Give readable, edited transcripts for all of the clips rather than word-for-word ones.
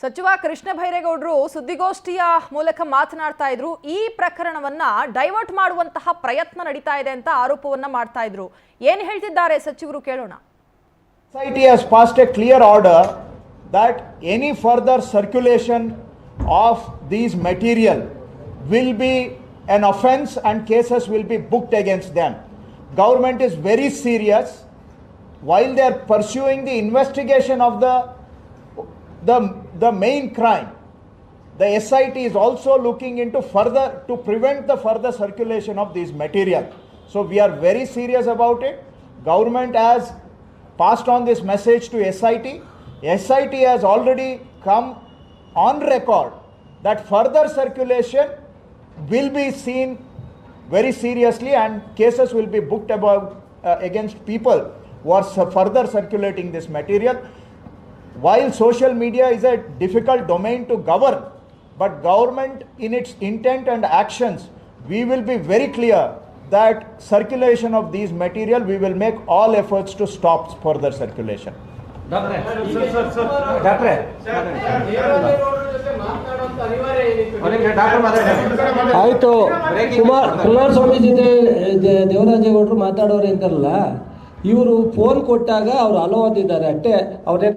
ಸಚಿವ ಕೃಷ್ಣ ಬೈರೇಗೌಡರು ಸುದ್ದಿಗೋಷ್ಠಿಯ ಮೂಲಕ ಮಾತನಾಡ್ತಾ ಇದ್ರು. ಈ ಪ್ರಕರಣವನ್ನ ಡೈವರ್ಟ್ ಮಾಡುವಂತಹ ಪ್ರಯತ್ನ ನಡೀತಾ ಇದೆ ಅಂತ ಆರೋಪವನ್ನ ಮಾಡ್ತಾ ಇದ್ರು. ಏನು ಹೇಳ್ತಿದ್ದಾರೆ ಸಚಿವರು ಕೇಳೋಣ. Society has passed a clear order that any further circulation of these material will be an offence and cases will be booked against them. Government is very serious while they are pursuing the investigation of the main crime. The SIT is also looking into further to prevent the further circulation of these material. So we are very serious about it. Government has passed on this message to SIT. SIT has already come on record that further circulation will be seen very seriously and cases will be booked against people who are further circulating this material. While social media is a difficult domain to govern, but government in its intent and actions, we will be very clear that circulation of these material, we will make all efforts to stop further circulation. ಆಯ್ತು, ಕುಮಾರಸ್ವಾಮಿ ಜೊತೆ ದೇವರಾಜೇಗೌಡರು ಮಾತಾಡೋರು ಅಂತಾರಲ್ಲ, ಇವರು phone ಕೊಟ್ಟಾಗ ಅವ್ರು hello ಅಂದಿದ್ದಾರೆ ಅಷ್ಟೇ. ಅವ್ರೇ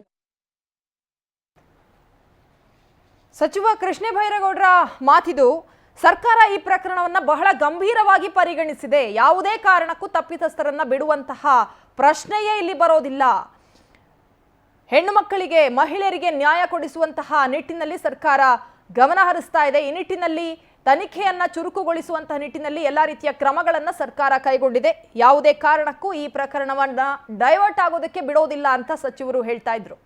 ಸಚಿವ ಕೃಷ್ಣ ಬೈರೇಗೌಡರ ಮಾತಿದು. ಸರ್ಕಾರ ಈ ಪ್ರಕರಣವನ್ನ ಬಹಳ ಗಂಭೀರವಾಗಿ ಪರಿಗಣಿಸಿದೆ. ಯಾವುದೇ ಕಾರಣಕ್ಕೂ ತಪ್ಪಿತಸ್ಥರನ್ನ ಬಿಡುವಂತಹ ಪ್ರಶ್ನೆಯೇ ಇಲ್ಲಿ ಬರೋದಿಲ್ಲ. ಹೆಣ್ಣು ಮಕ್ಕಳಿಗೆ, ಮಹಿಳೆಯರಿಗೆ ನ್ಯಾಯ ಕೊಡಿಸುವಂತಹ ನಿಟ್ಟಿನಲ್ಲಿ ಸರ್ಕಾರ ಗಮನ ಹರಿಸ್ತಾ ಇದೆ. ಈ ನಿಟ್ಟಿನಲ್ಲಿ ತನಿಖೆಯನ್ನ ಚುರುಕುಗೊಳಿಸುವಂತಹ ನಿಟ್ಟಿನಲ್ಲಿ ಎಲ್ಲ ರೀತಿಯ ಕ್ರಮಗಳನ್ನ ಸರ್ಕಾರ ಕೈಗೊಂಡಿದೆ. ಯಾವುದೇ ಕಾರಣಕ್ಕೂ ಈ ಪ್ರಕರಣವನ್ನ ಡೈವರ್ಟ್ ಆಗೋದಕ್ಕೆ ಬಿಡೋದಿಲ್ಲ ಅಂತ ಸಚಿವರು ಹೇಳ್ತಾ ಇದ್ರು.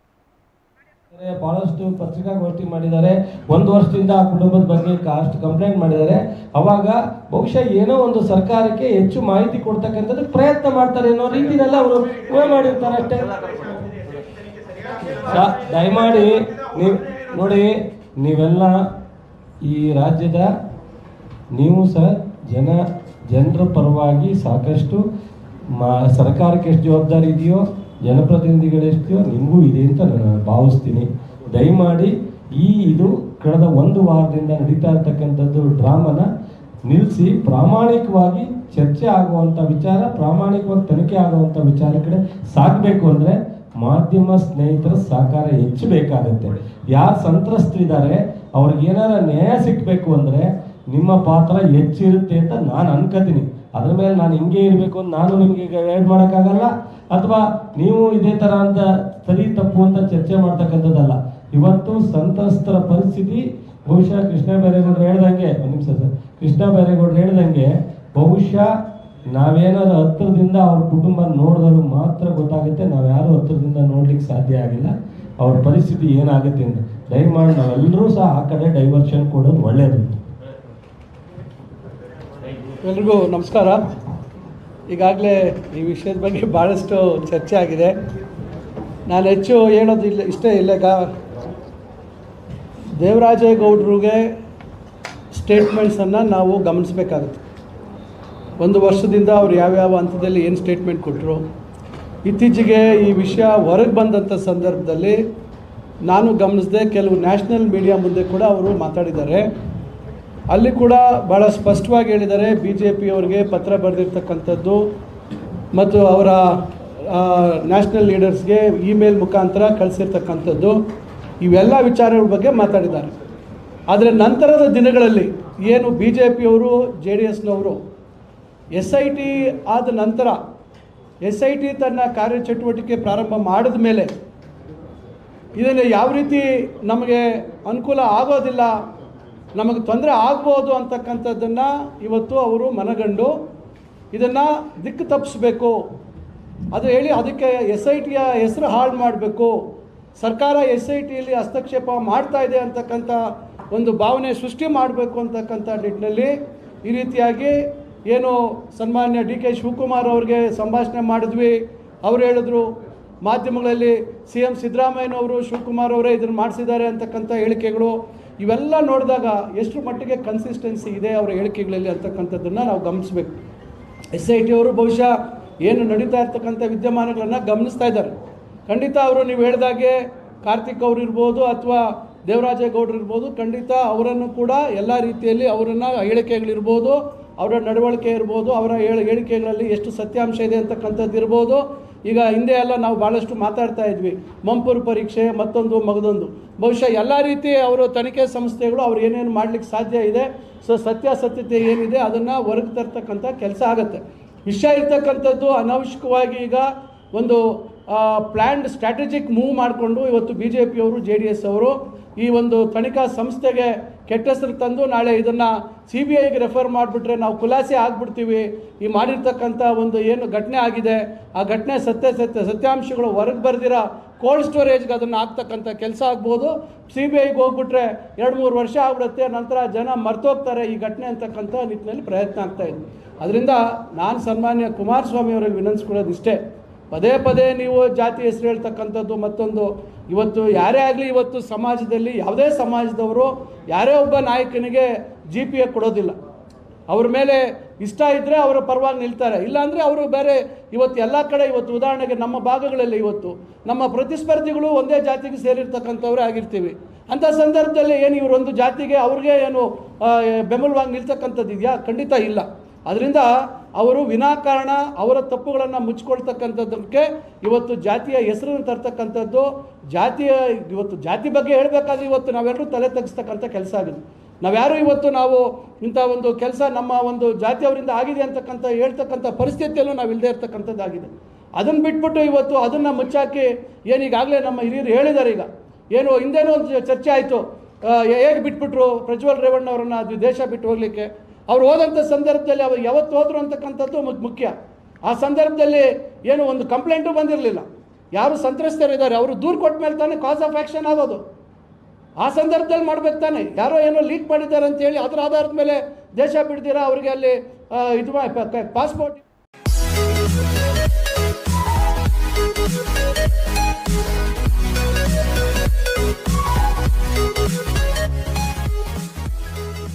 ಬಹಳಷ್ಟು ಪತ್ರಿಕಾಗೋಷ್ಠಿ ಮಾಡಿದ್ದಾರೆ. 1 ವರ್ಷದಿಂದ ಆ ಕುಟುಂಬದ ಬಗ್ಗೆ ಅಷ್ಟು ಕಂಪ್ಲೇಂಟ್ ಮಾಡಿದ್ದಾರೆ. ಅವಾಗ ಬಹುಶಃ ಏನೋ ಒಂದು ಸರ್ಕಾರಕ್ಕೆ ಹೆಚ್ಚು ಮಾಹಿತಿ ಕೊಡ್ತಕ್ಕಂಥದ್ದು ಪ್ರಯತ್ನ ಮಾಡ್ತಾರೆ ಅನ್ನೋ ರೀತಿಯಲ್ಲ ಅವರು ಊಹೆ ಮಾಡಿರ್ತಾರೆ ಅಷ್ಟೇ. ದಯಮಾಡಿ ನೀವು ನೋಡಿ, ನೀವೆಲ್ಲ ಈ ರಾಜ್ಯದ ನೀವು ಸಹ ಜನರ ಪರವಾಗಿ ಸಾಕಷ್ಟು ಸರ್ಕಾರಕ್ಕೆ ಎಷ್ಟು ಜವಾಬ್ದಾರಿ ಇದೆಯೋ, ಜನಪ್ರತಿನಿಧಿಗಳೆಷ್ಟೋ ನಿಮಗೂ ಇದೆ ಅಂತ ನಾನು ಭಾವಿಸ್ತೀನಿ. ದಯಮಾಡಿ ಇದು ಕಳೆದ 1 ವಾರದಿಂದ ನಡೀತಾ ಇರ್ತಕ್ಕಂಥದ್ದು ಡ್ರಾಮನ ನಿಲ್ಲಿಸಿ ಪ್ರಾಮಾಣಿಕವಾಗಿ ಚರ್ಚೆ ಆಗುವಂಥ ವಿಚಾರ, ಪ್ರಾಮಾಣಿಕವಾಗಿ ತನಿಖೆ ಆಗುವಂಥ ವಿಚಾರ ಕಡೆ ಸಾಗಬೇಕು. ಅಂದರೆ ಮಾಧ್ಯಮ ಸ್ನೇಹಿತರ ಸಹಕಾರ ಹೆಚ್ಚು ಬೇಕಾಗುತ್ತೆ. ಯಾರು ಸಂತ್ರಸ್ತರಿದ್ದಾರೆ ಅವ್ರಿಗೆ ಏನಾರ ನ್ಯಾಯ ಸಿಗಬೇಕು ಅಂದರೆ ನಿಮ್ಮ ಪಾತ್ರ ಹೆಚ್ಚಿರುತ್ತೆ ಅಂತ ನಾನು ಅನ್ಕೋತೀನಿ. ಅದ್ರ ಮೇಲೆ ನಾನು ಹಿಂಗೆ ಇರಬೇಕು ಅಂತ ನಾನು ನಿಮಗೆ ಗೈಡ್ ಮಾಡೋಕ್ಕಾಗಲ್ಲ, ಅಥವಾ ನೀವು ಇದೇ ಥರ ಅಂತ ಸರಿ ತಪ್ಪು ಅಂತ ಚರ್ಚೆ ಮಾಡ್ತಕ್ಕಂಥದ್ದಲ್ಲ. ಇವತ್ತು ಸಂತ್ರಸ್ತರ ಪರಿಸ್ಥಿತಿ ಬಹುಶಃ ಕೃಷ್ಣ ಬೈರೇಗೌಡರು ಹೇಳ್ದಂಗೆ, ಒಂದು ನಿಮಿಷ ಸರ್, ಕೃಷ್ಣ ಬೈರೇಗೌಡರು ಹೇಳ್ದಂಗೆ ಬಹುಶಃ ನಾವೇನಾದ್ರು ಹತ್ತಿರದಿಂದ ಅವ್ರ ಕುಟುಂಬ ನೋಡಿದ್ರು ಮಾತ್ರ ಗೊತ್ತಾಗುತ್ತೆ. ನಾವು ಯಾರು ಹತ್ತಿರದಿಂದ ನೋಡ್ಲಿಕ್ಕೆ ಸಾಧ್ಯ ಆಗಿಲ್ಲ ಅವ್ರ ಪರಿಸ್ಥಿತಿ ಏನಾಗುತ್ತೆ ಅಂತ. ದಯಮಾಡಿ ನಾವೆಲ್ಲರೂ ಸಹ ಆ ಕಡೆ ಡೈವರ್ಷನ್ ಕೊಡೋದು ಒಳ್ಳೆಯದು. ಎಲ್ರಿಗೂ ನಮಸ್ಕಾರ. ಈಗಾಗಲೇ ಈ ವಿಷಯದ ಬಗ್ಗೆ ಭಾಳಷ್ಟು ಚರ್ಚೆ ಆಗಿದೆ. ನಾನು ಹೆಚ್ಚು ಹೇಳೋದಿಲ್ಲ, ಇಷ್ಟೇ ಇಲ್ಲ. ದೇವರಾಜೇಗೌಡರಿಗೆ ಸ್ಟೇಟ್ಮೆಂಟ್ಸನ್ನು ನಾವು ಗಮನಿಸಬೇಕಾಗುತ್ತೆ. 1 ವರ್ಷದಿಂದ ಅವರು ಯಾವ್ಯಾವ ಹಂತದಲ್ಲಿ ಏನು ಸ್ಟೇಟ್ಮೆಂಟ್ ಕೊಟ್ಟರು. ಇತ್ತೀಚೆಗೆ ಈ ವಿಷಯ ಹೊರಗೆ ಬಂದಂಥ ಸಂದರ್ಭದಲ್ಲಿ ನಾನು ಗಮನಿಸಿದೆ, ಕೆಲವು ನ್ಯಾಷನಲ್ ಮೀಡಿಯಾ ಮುಂದೆ ಕೂಡ ಅವರು ಮಾತಾಡಿದ್ದಾರೆ. ಅಲ್ಲಿ ಕೂಡ ಭಾಳ ಸ್ಪಷ್ಟವಾಗಿ ಹೇಳಿದ್ದಾರೆ, BJP ಅವರಿಗೆ ಪತ್ರ ಬರೆದಿರ್ತಕ್ಕಂಥದ್ದು ಮತ್ತು ಅವರ ನ್ಯಾಷನಲ್ ಲೀಡರ್ಸ್ಗೆ ಇಮೇಲ್ ಮುಖಾಂತರ ಕಳಿಸಿರ್ತಕ್ಕಂಥದ್ದು, ಇವೆಲ್ಲ ವಿಚಾರಗಳ ಬಗ್ಗೆ ಮಾತಾಡಿದ್ದಾರೆ. ಆದರೆ ನಂತರದ ದಿನಗಳಲ್ಲಿ ಏನು BJPಯವರು JDSನವರು SIT ಆದ ನಂತರ SIT ತನ್ನ ಕಾರ್ಯಚಟುವಟಿಕೆ ಪ್ರಾರಂಭ ಮಾಡಿದ ಮೇಲೆ ಇದನ್ನು ಯಾವ ರೀತಿ ನಮಗೆ ಅನುಕೂಲ ಆಗೋದಿಲ್ಲ, ನಮಗೆ ತೊಂದರೆ ಆಗ್ಬೋದು ಅಂತಕ್ಕಂಥದ್ದನ್ನು ಇವತ್ತು ಅವರು ಮನಗಂಡು ಇದನ್ನು ದಿಕ್ಕು ತಪ್ಪಿಸ್ಬೇಕು, ಅದು ಹೇಳಿ ಅದಕ್ಕೆ SITಯ ಹೆಸರು ಹಾಳು ಮಾಡಬೇಕು, ಸರ್ಕಾರ SITಯಲ್ಲಿ ಹಸ್ತಕ್ಷೇಪ ಮಾಡ್ತಾ ಇದೆ ಅಂತಕ್ಕಂಥ ಒಂದು ಭಾವನೆ ಸೃಷ್ಟಿ ಮಾಡಬೇಕು ಅಂತಕ್ಕಂಥ ನಿಟ್ಟಿನಲ್ಲಿ ಈ ರೀತಿಯಾಗಿ ಏನು ಸನ್ಮಾನ್ಯ DK ಶಿವಕುಮಾರ್ ಅವ್ರಿಗೆ ಸಂಭಾಷಣೆ ಮಾಡಿದ್ವಿ. ಅವರು ಹೇಳಿದ್ರು ಮಾಧ್ಯಮಗಳಲ್ಲಿ CM ಸಿದ್ದರಾಮಯ್ಯನವರು ಶಿವಕುಮಾರ್ ಅವರೇ ಇದನ್ನು ಮಾಡಿಸಿದ್ದಾರೆ ಅಂತಕ್ಕಂಥ ಹೇಳಿಕೆಗಳು, ಇವೆಲ್ಲ ನೋಡಿದಾಗ ಎಷ್ಟು ಮಟ್ಟಿಗೆ ಕನ್ಸಿಸ್ಟೆನ್ಸಿ ಇದೆ ಅವರ ಹೇಳಿಕೆಗಳಲ್ಲಿ ಅಂತಕ್ಕಂಥದ್ದನ್ನು ನಾವು ಗಮನಿಸಬೇಕು. SIT ಅವರು ಬಹುಶಃ ಏನು ನಡೀತಾ ಇರ್ತಕ್ಕಂಥ ವಿದ್ಯಮಾನಗಳನ್ನು ಗಮನಿಸ್ತಾ ಇದ್ದಾರೆ. ಖಂಡಿತ ಅವರು ನೀವು ಹೇಳಿದಾಗೆ ಕಾರ್ತಿಕ್ ಅವರು ಇರ್ಬೋದು ಅಥವಾ ದೇವರಾಜೇಗೌಡರು ಇರ್ಬೋದು, ಖಂಡಿತ ಅವರನ್ನು ಕೂಡ ಎಲ್ಲ ರೀತಿಯಲ್ಲಿ ಅವರನ್ನು ಹೇಳಿಕೆಗಳಿರ್ಬೋದು, ಅವರ ನಡವಳಿಕೆ ಇರ್ಬೋದು, ಅವರ ಹೇಳಿಕೆಗಳಲ್ಲಿ ಎಷ್ಟು ಸತ್ಯಾಂಶ ಇದೆ ಅಂತಕ್ಕಂಥದ್ದು ಇರ್ಬೋದು. ಈಗ ಹಿಂದೆ ಎಲ್ಲ ನಾವು ಭಾಳಷ್ಟು ಮಾತಾಡ್ತಾ ಇದ್ವಿ, ಮಂಪೂರು ಪರೀಕ್ಷೆ ಮತ್ತೊಂದು ಮಗದೊಂದು. ಬಹುಶಃ ಎಲ್ಲ ರೀತಿ ಅವರು ತನಿಖೆ ಸಂಸ್ಥೆಗಳು ಅವ್ರು ಏನೇನು ಮಾಡಲಿಕ್ಕೆ ಸಾಧ್ಯ ಇದೆ, ಸೊ ಸತ್ಯಾಸತ್ಯತೆ ಏನಿದೆ ಅದನ್ನು ಹೊರಗೆ ತರ್ತಕ್ಕಂಥ ಕೆಲಸ ಆಗುತ್ತೆ. ವಿಷಯ ಇರ್ತಕ್ಕಂಥದ್ದು ಅನಾವಶ್ಯಕವಾಗಿ ಈಗ ಒಂದು ಪ್ಲ್ಯಾನ್ಡ್ ಸ್ಟ್ರಾಟಜಿಕ್ ಮೂವ್ ಮಾಡಿಕೊಂಡು ಇವತ್ತು BJP ಅವರು JDS ಅವರು ಈ ಒಂದು ತನಿಖಾ ಸಂಸ್ಥೆಗೆ ಕೆಟ್ಟ ಹೆಸರು ತಂದು ನಾಳೆ ಇದನ್ನು CBIಗೆ ರೆಫರ್ ಮಾಡಿಬಿಟ್ರೆ ನಾವು ಖುಲಾಸೆ ಆಗಿಬಿಡ್ತೀವಿ, ಈ ಮಾಡಿರ್ತಕ್ಕಂಥ ಒಂದು ಏನು ಘಟನೆ ಆಗಿದೆ ಆ ಘಟನೆ ಸತ್ಯಾಂಶಗಳು ಹೊರಗೆ ಬರ್ದಿರೋ ಕೋಲ್ಡ್ ಸ್ಟೋರೇಜ್ಗೆ ಅದನ್ನು ಹಾಕ್ತಕ್ಕಂಥ ಕೆಲಸ ಆಗ್ಬೋದು. CBIಗೆ ಹೋಗ್ಬಿಟ್ರೆ 2-3 ವರ್ಷ ಆಗ್ಬಿಡುತ್ತೆ, ನಂತರ ಜನ ಮರ್ತೋಗ್ತಾರೆ ಈ ಘಟನೆ ಅಂತಕ್ಕಂಥ ನಿಟ್ಟಿನಲ್ಲಿ ಪ್ರಯತ್ನ ಆಗ್ತಾಯಿದೆ. ಅದರಿಂದ ನಾನು ಸನ್ಮಾನ್ಯ ಕುಮಾರಸ್ವಾಮಿ ಅವರಿಗೆ ವಿನಂತಿಸ್ಕೊಳ್ಳೋದು ಇಷ್ಟೇ, ಪದೇ ಪದೇ ನೀವು ಜಾತಿ ಹೆಸರು ಹೇಳ್ತಕ್ಕಂಥದ್ದು ಮತ್ತೊಂದು, ಇವತ್ತು ಯಾರೇ ಆಗಲಿ ಇವತ್ತು ಸಮಾಜದಲ್ಲಿ ಯಾವುದೇ ಸಮಾಜದವರು ಯಾರೇ ಒಬ್ಬ ನಾಯಕನಿಗೆ GPA ಕೊಡೋದಿಲ್ಲ. ಅವ್ರ ಮೇಲೆ ಇಷ್ಟ ಇದ್ದರೆ ಅವರ ಪರವಾಗಿ ನಿಲ್ತಾರೆ, ಇಲ್ಲಾಂದರೆ ಅವರು ಬೇರೆ. ಇವತ್ತು ಎಲ್ಲ ಕಡೆ ಇವತ್ತು ಉದಾಹರಣೆಗೆ ನಮ್ಮ ಭಾಗಗಳಲ್ಲಿ ಇವತ್ತು ನಮ್ಮ ಪ್ರತಿಸ್ಪರ್ಧಿಗಳು ಒಂದೇ ಜಾತಿಗೆ ಸೇರಿರ್ತಕ್ಕಂಥವ್ರೇ ಆಗಿರ್ತೀವಿ. ಅಂಥ ಸಂದರ್ಭದಲ್ಲಿ ಏನು ಇವರು ಒಂದು ಜಾತಿಗೆ ಅವ್ರಿಗೆ ಏನು ಬೆಂಬಲವಾಗಿ ನಿಲ್ತಕ್ಕಂಥದ್ದು ಇದೆಯಾ? ಖಂಡಿತ ಇಲ್ಲ. ಅದರಿಂದ ಅವರು ವಿನಾಕಾರಣ ಅವರ ತಪ್ಪುಗಳನ್ನು ಮುಚ್ಚಿಕೊಳ್ತಕ್ಕಂಥದ್ದಕ್ಕೆ ಇವತ್ತು ಜಾತಿಯ ಹೆಸರನ್ನು ತರ್ತಕ್ಕಂಥದ್ದು, ಇವತ್ತು ಜಾತಿ ಬಗ್ಗೆ ಹೇಳಬೇಕಾದ್ರೆ ಇವತ್ತು ನಾವೆಲ್ಲರೂ ತಲೆ ತಗ್ಸ್ತಕ್ಕಂಥ ಕೆಲಸ ಆಗಿದೆ. ನಾವ್ಯಾರು ಇವತ್ತು ನಾವು ಇಂಥ ಒಂದು ಕೆಲಸ ನಮ್ಮ ಒಂದು ಜಾತಿಯವರಿಂದ ಆಗಿದೆ ಅಂತಕ್ಕಂಥ ಹೇಳ್ತಕ್ಕಂಥ ಪರಿಸ್ಥಿತಿಯಲ್ಲೂ ನಾವು ಇಲ್ಲದೆ ಇರ್ತಕ್ಕಂಥದ್ದಾಗಿದೆ. ಅದನ್ನು ಬಿಟ್ಬಿಟ್ಟು ಇವತ್ತು ಅದನ್ನು ಮುಚ್ಚಾಕಿ ಏನೀಗಾಗಲೇ ನಮ್ಮ ಹಿರಿಯರು ಹೇಳಿದ್ದಾರೆ. ಈಗ ಏನು ಹಿಂದೇನೋ ಒಂದು ಚರ್ಚೆ ಆಯಿತು, ಹೇಗೆ ಬಿಟ್ಬಿಟ್ರು ಪ್ರಜ್ವಲ್ ರೇವಣ್ಣ ಅವರನ್ನು ಅದು ದೇಶ ಬಿಟ್ಟು ಹೋಗಲಿಕ್ಕೆ. ಅವ್ರು ಹೋದಂಥ ಸಂದರ್ಭದಲ್ಲಿ ಅವ್ರು ಯಾವತ್ತು ಹೋದ್ರು ಅಂತಕ್ಕಂಥದ್ದು ಮುಖ್ಯ. ಆ ಸಂದರ್ಭದಲ್ಲಿ ಏನು ಒಂದು ಕಂಪ್ಲೇಂಟು ಬಂದಿರಲಿಲ್ಲ, ಯಾರು ಸಂತ್ರಸ್ತರಿದ್ದಾರೆ ಅವರು ದೂರು ಕೊಟ್ಟ ಮೇಲೆ ತಾನೇ ಕಾಸ್ ಆಫ್ ಆ್ಯಕ್ಷನ್ ಆಗೋದು. ಆ ಸಂದರ್ಭದಲ್ಲಿ ಮಾಡ್ಬೇಕು ತಾನೆ. ಯಾರೋ ಏನೋ ಲೀಕ್ ಮಾಡಿದ್ದಾರೆ ಅಂತೇಳಿ ಅದರ ಆಧಾರದ ಮೇಲೆ ದೇಶ ಬಿಡ್ದಿರಾ ಅವರಿಗೆ ಅಲ್ಲಿ ಇದು ಪಾಸ್ಪೋರ್ಟ್